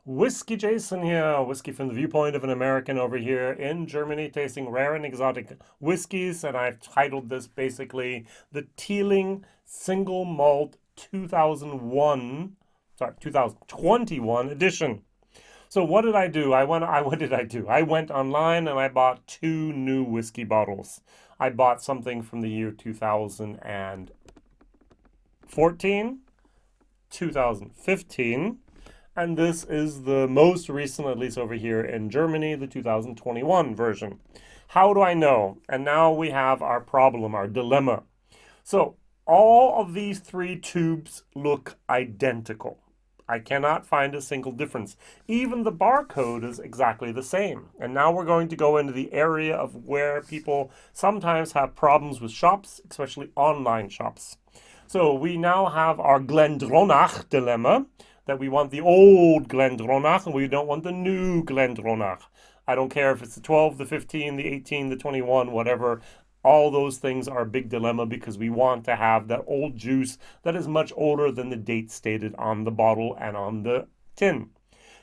WhiskyJason here, whiskey from the viewpoint of an American over here in Germany, tasting rare and exotic whiskeys, and I've titled this basically the Teeling Single Malt 2021 edition. So what did I do? What did I do? I went online and I bought two new whiskey bottles. I bought something from the year 2014, 2015. And this is the most recent, at least over here in Germany, the 2021 version. How do I know? And now we have our problem, our dilemma. So all of these three tubes look identical. I cannot find a single difference. Even the barcode is exactly the same. And now we're going to go into the area of where people sometimes have problems with shops, especially online shops. So we now have our Glendronach dilemma, that we want the old Glendronach and we don't want the new Glendronach. I don't care if it's the 12, the 15, the 18, the 21, whatever. All those things are a big dilemma because we want to have that old juice that is much older than the date stated on the bottle and on the tin.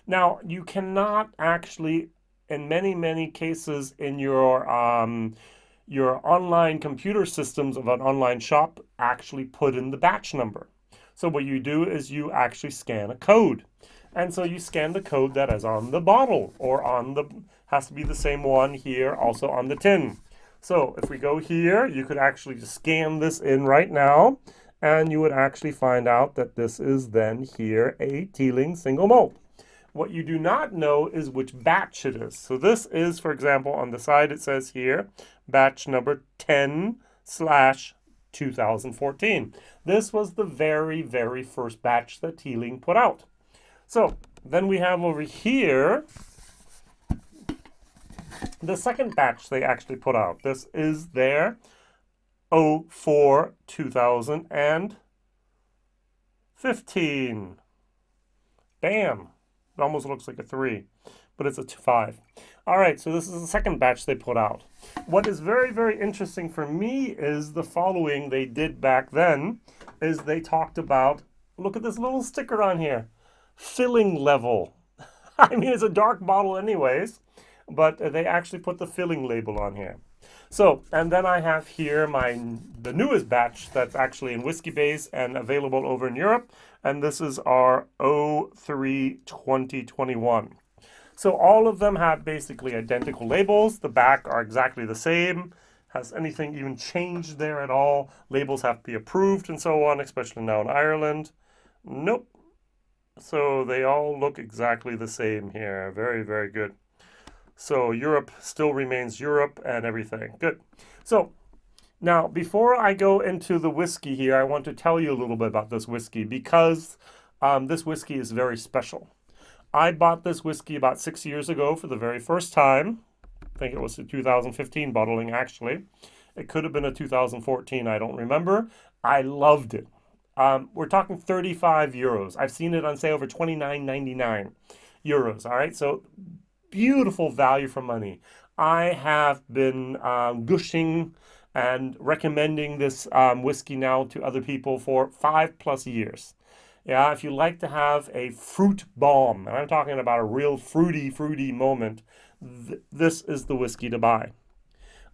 Now, you cannot actually, in many cases in your online computer systems of an online shop, actually put in the batch number. So what you do is you actually scan a code. And so you scan the code that is on the bottle or has to be the same one here also on the tin. So if we go here, you could actually just scan this in right now and you would actually find out that this is then here a Teeling Single Malt. What you do not know is which batch it is. So this is, for example, on the side it says here, batch number 10/2014. This was the very first batch that Teeling put out. So then we have over here the second batch they actually put out. This is their 04/2015. Bam. It almost looks like a 3, but it's a 5. All right, so this is the second batch they put out. What is very interesting for me is the following they did back then is they talked about, look at this little sticker on here, filling level. I mean, it's a dark bottle anyways, but they actually put the filling label on here. So, and then I have here the newest batch that's actually in whiskey base and available over in Europe, and this is our 03/2021. So all of them have basically identical labels. The back are exactly the same. Has anything even changed there at all? Labels have to be approved and so on, especially now in Ireland. Nope. So they all look exactly the same here. Very good. So Europe still remains Europe and everything. Good. So now, before I go into the whiskey here, I want to tell you a little bit about this whiskey because this whiskey is very special. I bought this whiskey about 6 years ago for the very first time. I think it was a 2015 bottling, actually. It could have been a 2014, I don't remember. I loved it. We're talking 35 euros. I've seen it on sale for 29.99 euros, all right? So beautiful value for money. I have been gushing and recommending this whiskey now to other people for 5+ years. Yeah, if you like to have a fruit bomb, and I'm talking about a real fruity moment, this is the whiskey to buy.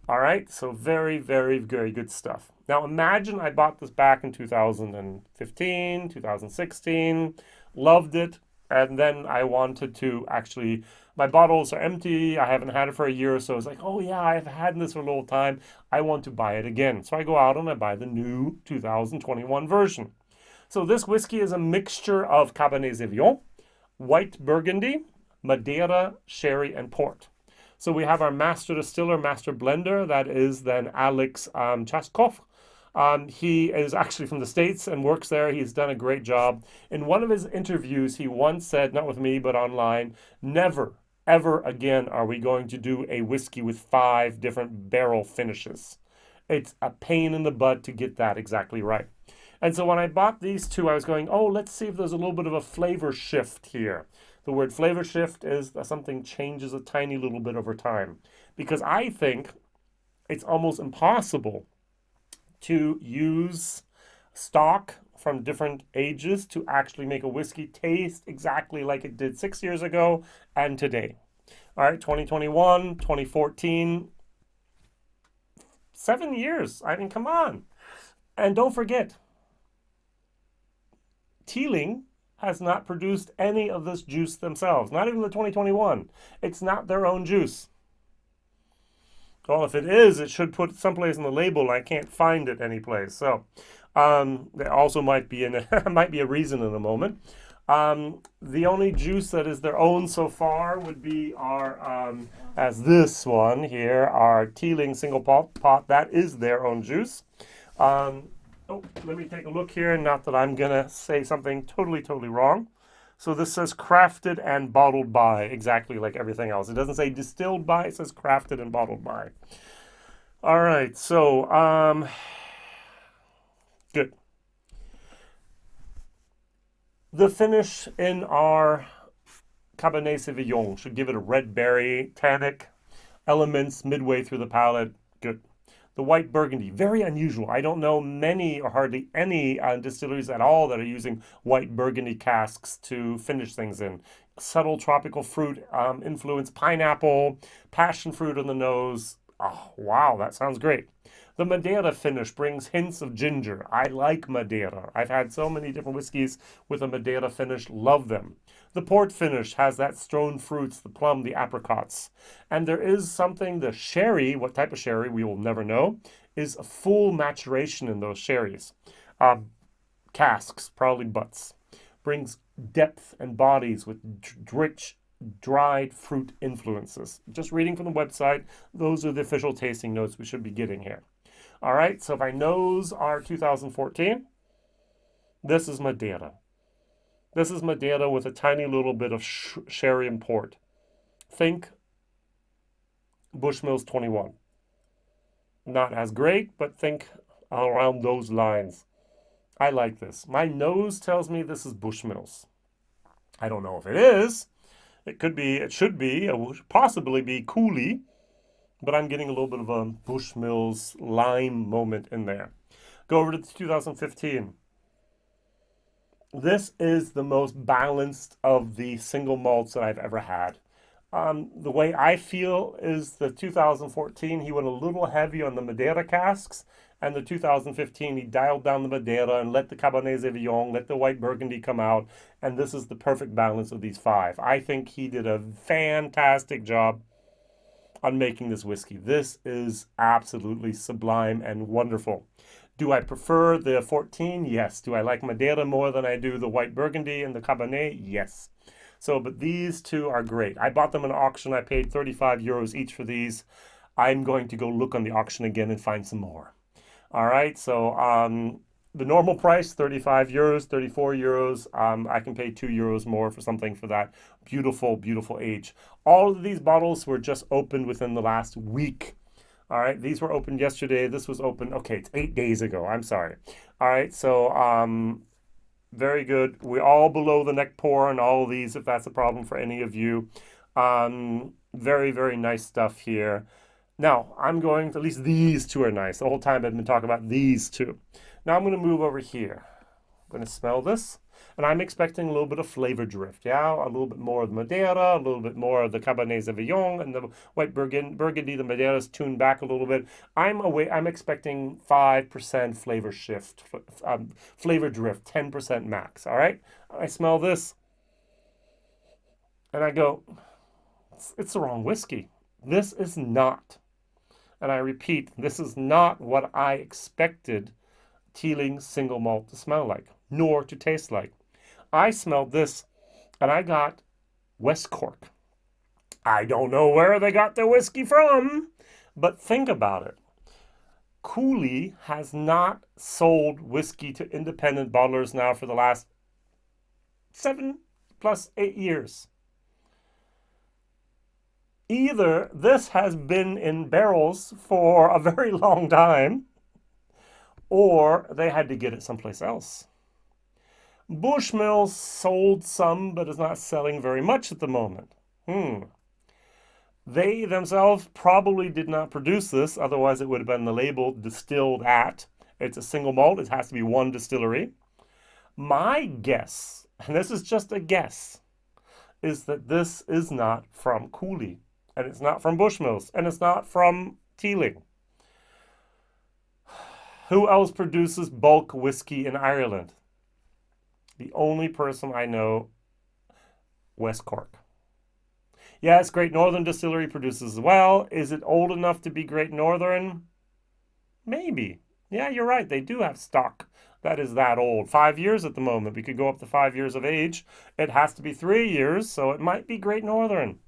All right, so very good stuff. Now imagine I bought this back in 2015, 2016, loved it, and then I wanted to actually, my bottles are empty, I haven't had it for a year or so. It's like, oh yeah, I've had this for a little time, I want to buy it again. So I go out and I buy the new 2021 version. So this whiskey is a mixture of Cabernet Sauvignon, white Burgundy, Madeira, sherry, and port. So we have our master distiller, master blender, that is then Alex Chaskov. He is actually from the States and works there. He's done a great job. In one of his interviews, he once said, not with me, but online, never, ever again are we going to do a whiskey with 5 different barrel finishes. It's a pain in the butt to get that exactly right. And so when I bought these two, I was going, oh, let's see if there's a little bit of a flavor shift here. The word flavor shift is that something changes a tiny little bit over time. Because I think it's almost impossible to use stock from different ages to actually make a whiskey taste exactly like it did 6 years ago and today. All right, 2021, 2014, 7 years. I mean, come on. And don't forget, Teeling has not produced any of this juice themselves, not even the 2021. It's not their own juice. Well, if it is, it should put someplace in the label. I can't find it anyplace. So there also might be might be a reason in a moment. The only juice that is their own so far would be our, as this one here, our Teeling Single Pot. That is their own juice. Oh, let me take a look here. Not that I'm going to say something totally wrong. So this says crafted and bottled by, exactly like everything else. It doesn't say distilled by, it says crafted and bottled by. All right, so good. The finish in our Cabernet Sauvignon should give it a red berry, tannic elements midway through the palate. Good. The white Burgundy, very unusual. I don't know many or hardly any distilleries at all that are using white Burgundy casks to finish things in. Subtle tropical fruit influence, pineapple, passion fruit on the nose. Oh, wow, that sounds great. The Madeira finish brings hints of ginger. I like Madeira. I've had so many different whiskeys with a Madeira finish. Love them. The port finish has that stone fruits, the plum, the apricots. And there is something, the sherry, what type of sherry, we will never know, is a full maturation in those sherries. Casks, probably butts. Brings depth and bodies with rich, dried fruit influences. Just reading from the website, those are the official tasting notes we should be getting here. All right, so if I nose our 2014, this is Madeira. This is Madeira with a tiny little bit of sherry and port. Think Bushmills 21. Not as great, but think around those lines. I like this. My nose tells me this is Bushmills. I don't know if it is. It could be, it should be, it will possibly be Cooley, but I'm getting a little bit of a Bushmills lime moment in there. Go over to 2015. This is the most balanced of the single malts that I've ever had. The way I feel is the 2014, he went a little heavy on the Madeira casks, and the 2015, he dialed down the Madeira and let the Cabernet Sauvignon, let the white Burgundy come out, and this is the perfect balance of these five. I think he did a fantastic job on making this whiskey. This is absolutely sublime and wonderful. Do I prefer the 14? Yes. Do I like Madeira more than I do the white Burgundy and the Cabernet? Yes. So, but these two are great. I bought them in an auction. I paid 35 euros each for these. I'm going to go look on the auction again and find some more. All right, so the normal price, 35 euros, 34 euros. I can pay 2 euros more for something for that beautiful, beautiful age. All of these bottles were just opened within the last week. All right, these were opened yesterday. This was open, okay, it's 8 days ago. I'm sorry. All right, so very good. We're all below the neck pour on all of these, if that's a problem for any of you. Very, very nice stuff here. Now, I'm going to, at least these two are nice. The whole time I've been talking about these two. Now I'm going to move over here. I'm going to smell this. And I'm expecting a little bit of flavor drift, yeah? A little bit more of the Madeira, a little bit more of the Cabernet Sauvignon, and the white Burgundy, the Madeira's tuned back a little bit. I'm expecting 5% flavor shift, flavor drift, 10% max, all right? I smell this, and I go, it's the wrong whiskey. This is not. And I repeat, this is not what I expected Teeling Single Malt to smell like, nor to taste like. I smelled this, and I got West Cork. I don't know where they got their whiskey from, but think about it. Cooley has not sold whiskey to independent bottlers now for the last 7 plus 8 years. Either this has been in barrels for a very long time, or they had to get it someplace else. Bushmills sold some, but is not selling very much at the moment. They themselves probably did not produce this, otherwise it would have been the label distilled at. It's a single malt, it has to be one distillery. My guess, and this is just a guess, is that this is not from Cooley, and it's not from Bushmills, and it's not from Teeling. Who else produces bulk whiskey in Ireland? The only person I know, West Cork. Yes, Great Northern Distillery produces as well. Is it old enough to be Great Northern? Maybe. Yeah, you're right. They do have stock that is that old. 5 years at the moment. We could go up to 5 years of age. It has to be 3 years, so it might be Great Northern.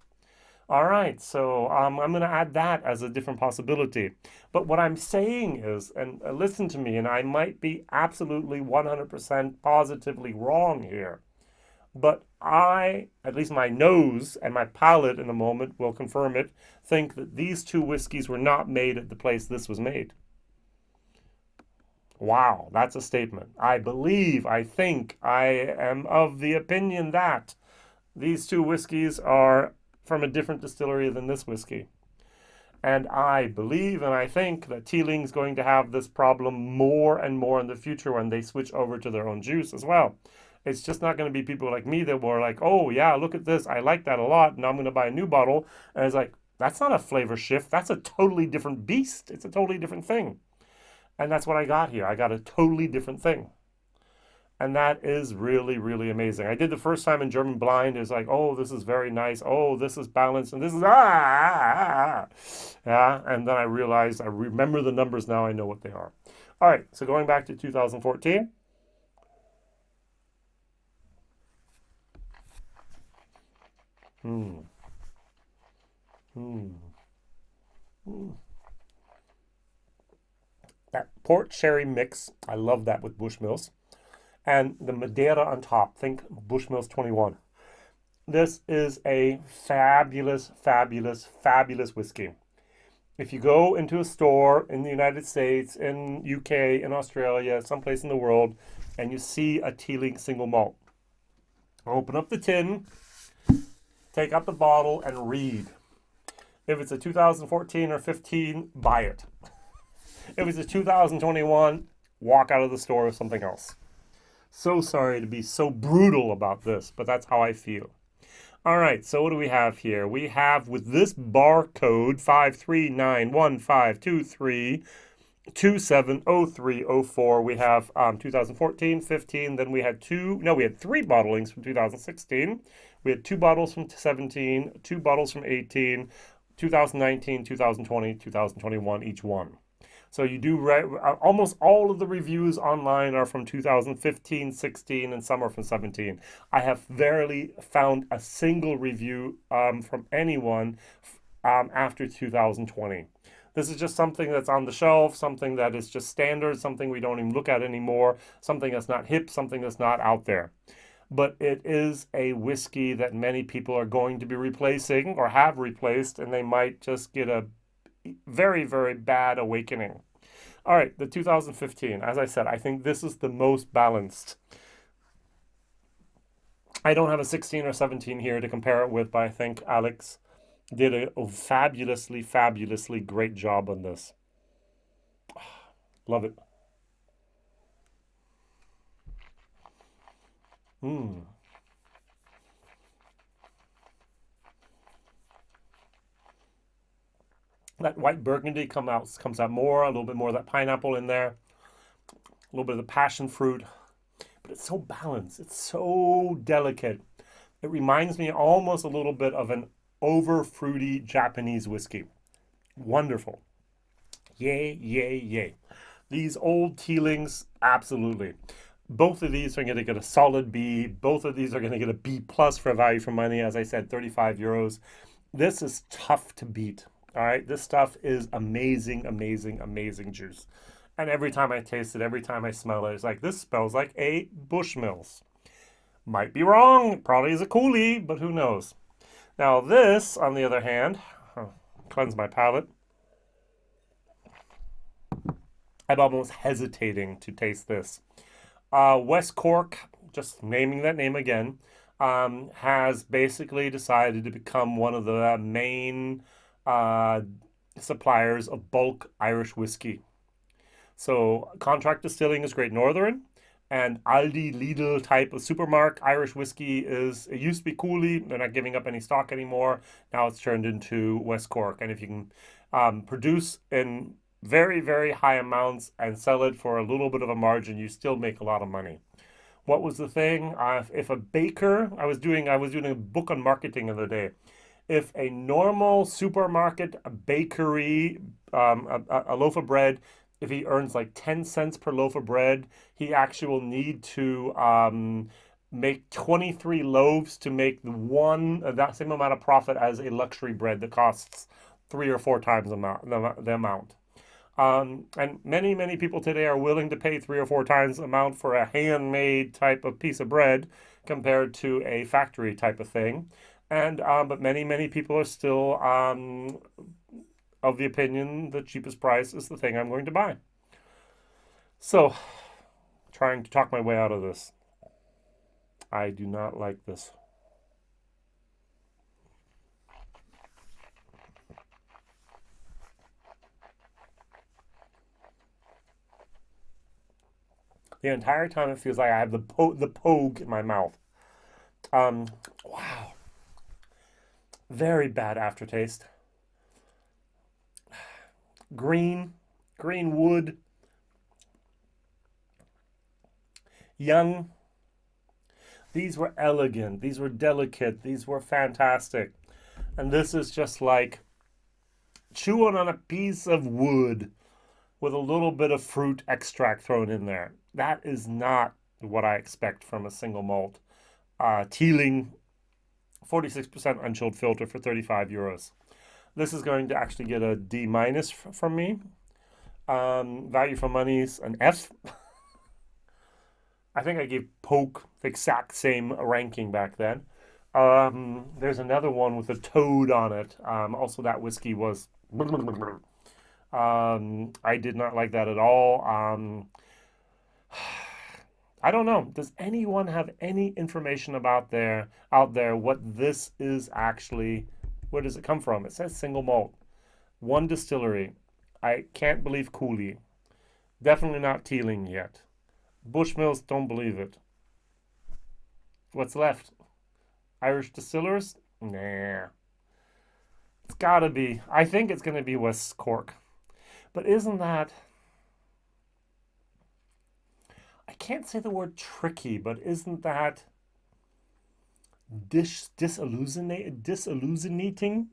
All right, so I'm going to add that as a different possibility. But what I'm saying is, and listen to me, and I might be absolutely 100% positively wrong here, but I, at least my nose and my palate in the moment will confirm it, think that these two whiskeys were not made at the place this was made. Wow, that's a statement. I think, I am of the opinion that these two whiskeys are from a different distillery than this whiskey. And I believe and I think that Teeling's going to have this problem more and more in the future when they switch over to their own juice as well. It's just not going to be people like me that were like, oh, yeah, look at this. I like that a lot. Now I'm going to buy a new bottle. And it's like, that's not a flavor shift. That's a totally different beast. It's a totally different thing. And that's what I got here. I got a totally different thing. And that is really, really amazing. I did the first time in German blind. It's like, oh, this is very nice. Oh, this is balanced. And this is, yeah. And then I realized, I remember the numbers now. I know what they are. All right. So going back to 2014. Hmm. Hmm. Hmm. That port sherry mix. I love that with Bushmills. And the Madeira on top. Think Bushmills 21. This is a fabulous, fabulous, fabulous whiskey. If you go into a store in the United States, in UK, in Australia, someplace in the world, and you see a Teeling single malt, open up the tin, take out the bottle, and read. If it's a 2014 or 15, buy it. If it's a 2021, walk out of the store with something else. So sorry to be so brutal about this, but that's how I feel. All right, so what do we have here? We have with this barcode 5391523270304. We have 2014, 15. Then we had we had three bottlings from 2016. We had two bottles from 17, two bottles from 18, 2019, 2020, 2021, each one. So you do almost all of the reviews online are from 2015, 16, and some are from 17. I have rarely found a single review from anyone after 2020. This is just something that's on the shelf, something that is just standard, something we don't even look at anymore, something that's not hip, something that's not out there. But it is a whiskey that many people are going to be replacing or have replaced, and they might just get a very, very bad awakening. All right, the 2015. As I said, I think this is the most balanced. I don't have a 16 or 17 here to compare it with, but I think Alex did a fabulously, fabulously great job on this. Love it. Mm. That white Burgundy comes out more, a little bit more of that pineapple in there, a little bit of the passion fruit, but it's so balanced. It's so delicate. It reminds me almost a little bit of an over fruity Japanese whiskey. Wonderful. Yay, yay, yay. These old Teelings, absolutely. Both of these are going to get a solid B. Both of these are going to get a B plus for value for money. As I said, 35 euros. This is tough to beat. All right, this stuff is amazing, amazing, amazing juice. And every time I taste it, every time I smell it, it's like, this smells like a Bushmills. Might be wrong, probably is a Cooley, but who knows. Now this, on the other hand, cleanse my palate. I'm almost hesitating to taste this. West Cork, just naming that name again, has basically decided to become one of the main suppliers of bulk Irish whiskey. So contract distilling is Great Northern. and Aldi, Lidl type of supermarket. Irish whiskey it used to be Cooley. They're not giving up any stock anymore. Now it's turned into West Cork. And if you can produce in very, very high amounts and sell it for a little bit of a margin, you still make a lot of money. What was the thing? If a baker, I was doing a book on marketing the other day. If a normal supermarket, a bakery, a loaf of bread, if he earns like 10 cents per loaf of bread, he actually will need to make 23 loaves to make that same amount of profit as a luxury bread that costs 3 or 4 times the amount. And many, many people today are willing to pay 3 or 4 times the amount for a handmade type of piece of bread compared to a factory type of thing. And but many, many people are still of the opinion the cheapest price is the thing I'm going to buy. So, trying to talk my way out of this. I do not like this. The entire time it feels like I have the pogue in my mouth. Um, wow, very bad aftertaste. Green, green wood, young. These were elegant. These were delicate. These were fantastic. And this is just like chewing on a piece of wood with a little bit of fruit extract thrown in there. That is not what I expect from a single malt. Teeling, 46% unchilled filter for 35 euros. This is going to actually get a D minus from me. Value for money is an F. I think I gave Poke the exact same ranking back then. There's another one with a toad on it. Also, that whiskey was. I did not like that at all. I don't know. Does anyone have any information out there what this is actually? Where does it come from? It says single malt, one distillery. I can't believe Cooley. Definitely not Teeling yet. Bushmills, don't believe it. What's left? Irish distillers? Nah. It's gotta be. I think it's gonna be West Cork. But isn't that. I can't say the word tricky, but isn't that disillusionating?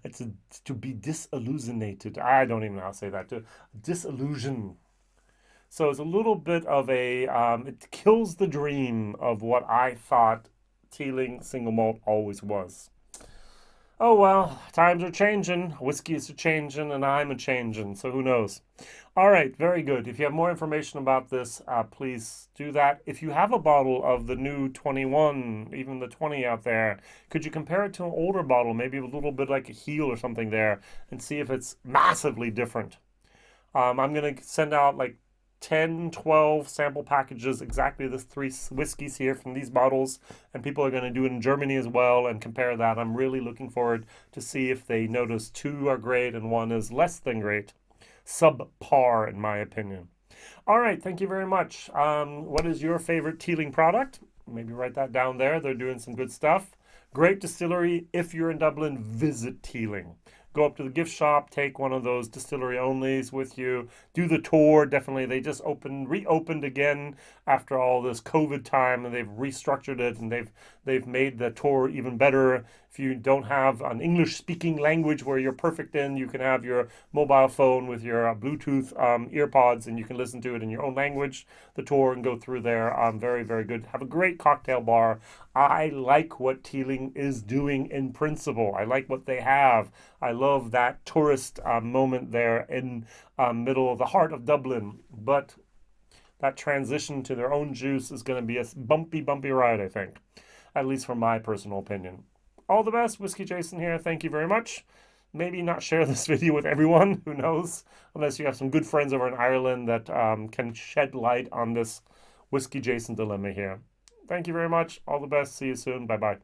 It's to be disillusionated. I don't even know how to say that. To disillusion. So it's a little bit of it kills the dream of what I thought Teeling single malt always was. Oh well, times are changing, whiskies are changing, and I'm a changing, so who knows? All right, very good. If you have more information about this, please do that. If you have a bottle of the new 21, even the 20 out there, could you compare it to an older bottle, maybe a little bit like a heel or something there, and see if it's massively different? I'm going to send out like 10, 12 sample packages, exactly the three whiskeys here from these bottles, and people are going to do it in Germany as well and compare that. I'm really looking forward to see if they notice two are great and one is less than great. Subpar, in my opinion. All right, thank you very much. What is your favorite Teeling product? Maybe write that down there. They're doing some good stuff. Great distillery. If you're in Dublin, visit Teeling. Go up to the gift shop, take one of those distillery onlys with you, do the tour. Definitely, they just reopened again after all this COVID time, and they've restructured it, and they've made the tour even better. If you don't have an English-speaking language where you're perfect in, you can have your mobile phone with your Bluetooth earpods, and you can listen to it in your own language, the tour, and go through there. Very, very good. Have a great cocktail bar. I like what Teeling is doing in principle. I like what they have. I love that tourist moment there in middle of the heart of Dublin. But that transition to their own juice is going to be a bumpy, bumpy ride, I think. At least from my personal opinion. All the best. WhiskyJason here. Thank you very much. Maybe not share this video with everyone. Who knows? Unless you have some good friends over in Ireland that can shed light on this WhiskyJason dilemma here. Thank you very much. All the best. See you soon. Bye-bye.